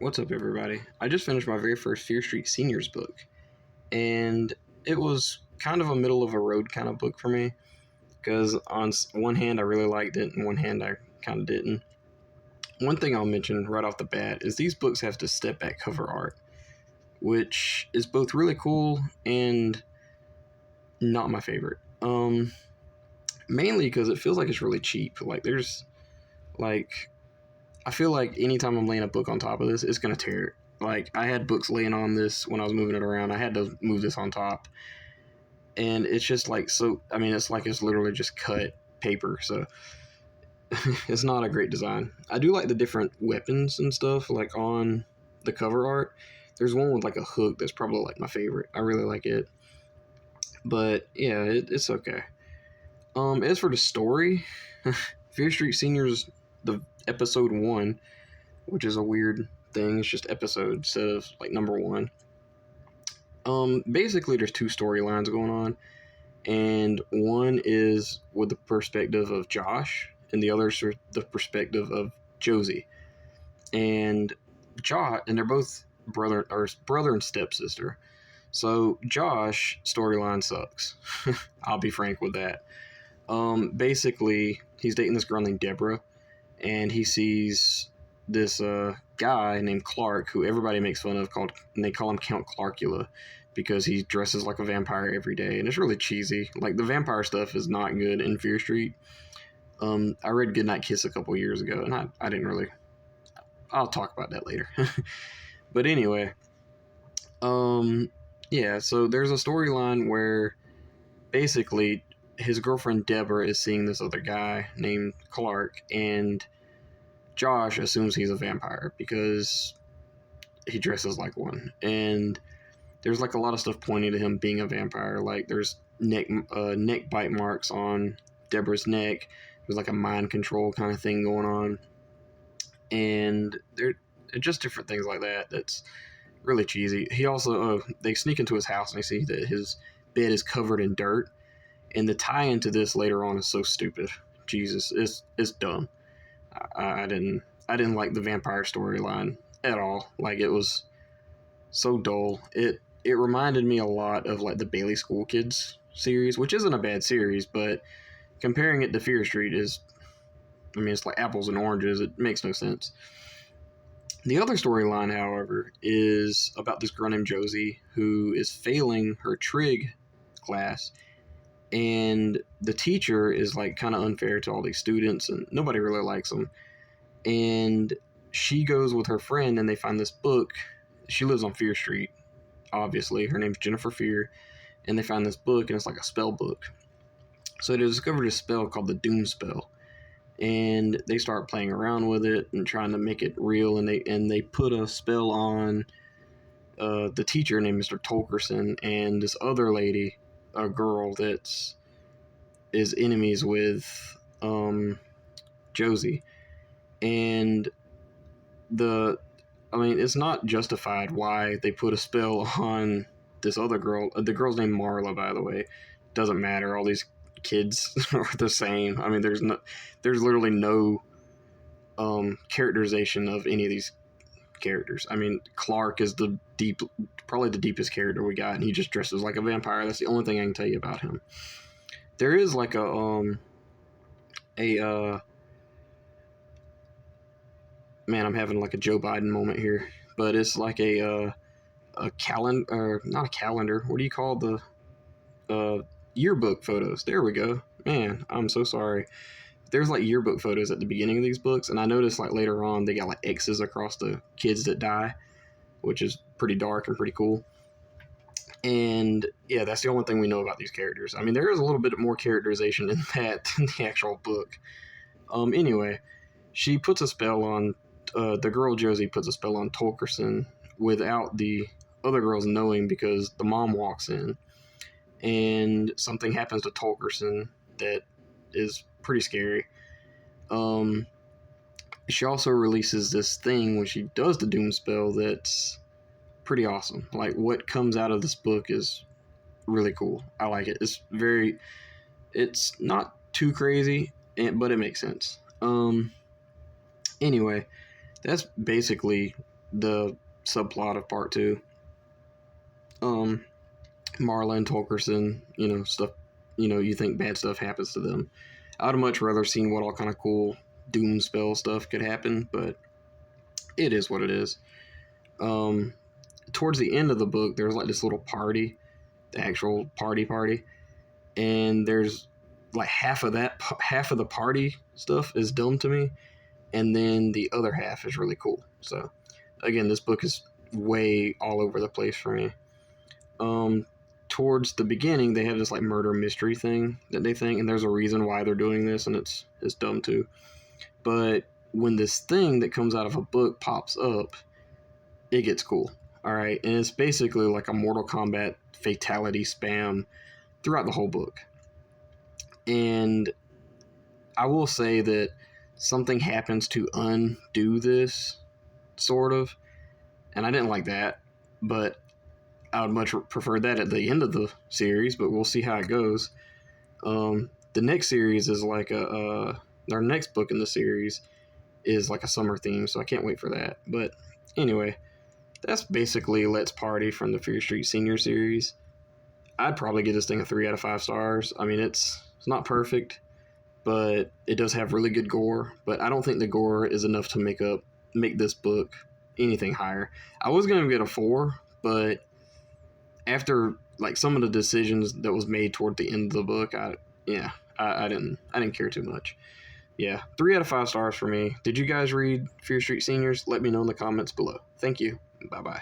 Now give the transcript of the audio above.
What's up, everybody? I just finished my very first Street Seniors book, and it was kind of a middle of a road kind of book for me because on one hand I really liked it, and one hand I kind of didn't. One thing I'll mention right off the bat is these books have to step back cover art, which is both really cool and not my favorite. Mainly because it feels like it's really cheap. Like I feel like anytime I'm laying a book on top of this, it's gonna tear it. Like I had books laying on this when I was moving it around. I had to move this on top, and it's just like so. I mean, it's like it's literally just cut paper. So it's not a great design. I do like the different weapons and stuff like on the cover art. There's one with like a hook that's probably like my favorite. I really like it, but yeah, it's okay. As for the story, Fear Street Seniors, the episode one, which is a weird thing. It's just episode instead of like number one. Basically, there's two storylines going on, and one is with the perspective of Josh, and the other is the perspective of Josie. And Josh, and they're both brother and stepsister. So Josh storyline sucks. I'll be frank with that. Basically, he's dating this girl named Deborah, and he sees this guy named Clark, who everybody makes fun of, and they call him Count Clarkula because he dresses like a vampire every day, and it's really cheesy. Like the vampire stuff is not good in Fear Street. I read Goodnight Kiss a couple years ago, and I didn't really. I'll talk about that later. But anyway, yeah. So there's a storyline where basically his girlfriend Deborah is seeing this other guy named Clark, and Josh assumes he's a vampire because he dresses like one. And there's like a lot of stuff pointing to him being a vampire. Like there's neck bite marks on Deborah's neck. There's like a mind control kind of thing going on, and they're just different things like that. That's really cheesy. He also they sneak into his house and they see that his bed is covered in dirt. And the tie into this later on is so stupid. Jesus, it's dumb. I didn't like the vampire storyline at all. Like it was so dull. It reminded me a lot of like the Bailey School Kids series, which isn't a bad series, but comparing it to Fear Street is, I mean, it's like apples and oranges. It makes no sense. The other storyline, however, is about this girl named Josie who is failing her trig class, and the teacher is like kind of unfair to all these students, and nobody really likes them. And she goes with her friend, and they find this book. She lives on Fear Street, obviously. Her name's Jennifer Fear, and they find this book, and it's like a spell book. So they discovered a spell called the Doom Spell, and they start playing around with it and trying to make it real. And they put a spell on the teacher named Mr. Tolkerson and this other lady, a girl that's is enemies with Josie. And it's not justified why they put a spell on this other girl. The girl's named Marla, by the way. Doesn't matter. All these kids are the same. I mean, there's literally no characterization of any of these characters. I mean, Clark is probably the deepest character we got, and he just dresses like a vampire. That's the only thing I can tell you about him. There is like man, I'm having like a Joe Biden moment here, but it's like a calendar, or not a calendar. What do you call the yearbook photos? There we go. Man, I'm so sorry. There's like yearbook photos at the beginning of these books, and I noticed like later on they got like X's across the kids that die, which is pretty dark and pretty cool. And yeah, that's the only thing we know about these characters. I mean, there is a little bit more characterization in that than the actual book. Anyway, she puts a spell on the girl Josie puts a spell on Tolkerson without the other girls knowing, because the mom walks in and something happens to Tolkerson that is pretty scary. She also releases this thing when she does the Doom spell that's pretty awesome. Like what comes out of this book is really cool. I like it. It's not too crazy, but it makes sense. Anyway, that's basically the subplot of part two. Marla and Tolkerson, stuff, you think bad stuff happens to them. I would have much rather seen what all kind of cool doom spell stuff could happen, but it is what it is. Towards the end of the book, there's like this little party, the actual party, and there's like half of the party stuff is dumb to me, and then the other half is really cool. So, again, this book is way all over the place for me. Towards the beginning, they have this like murder mystery thing that they think, and there's a reason why they're doing this, and it's dumb too. But when this thing that comes out of a book pops up, it gets cool. All right, and it's basically like a Mortal Kombat fatality spam throughout the whole book. And I will say that something happens to undo this, sort of, and I didn't like that, but I would much prefer that at the end of the series, but we'll see how it goes. The next series is like our next book in the series is like a summer theme, so I can't wait for that. But anyway, that's basically Let's Party from the Fear Street Senior series. I'd probably give this thing a 3 out of 5 stars. I mean, it's not perfect, but it does have really good gore. But I don't think the gore is enough to make this book anything higher. I was going to get a 4, but after like some of the decisions that was made toward the end of the book, I didn't care too much. Yeah, 3 out of 5 stars for me. Did you guys read Fear Street Seniors? Let me know in the comments below. Thank you. Bye bye.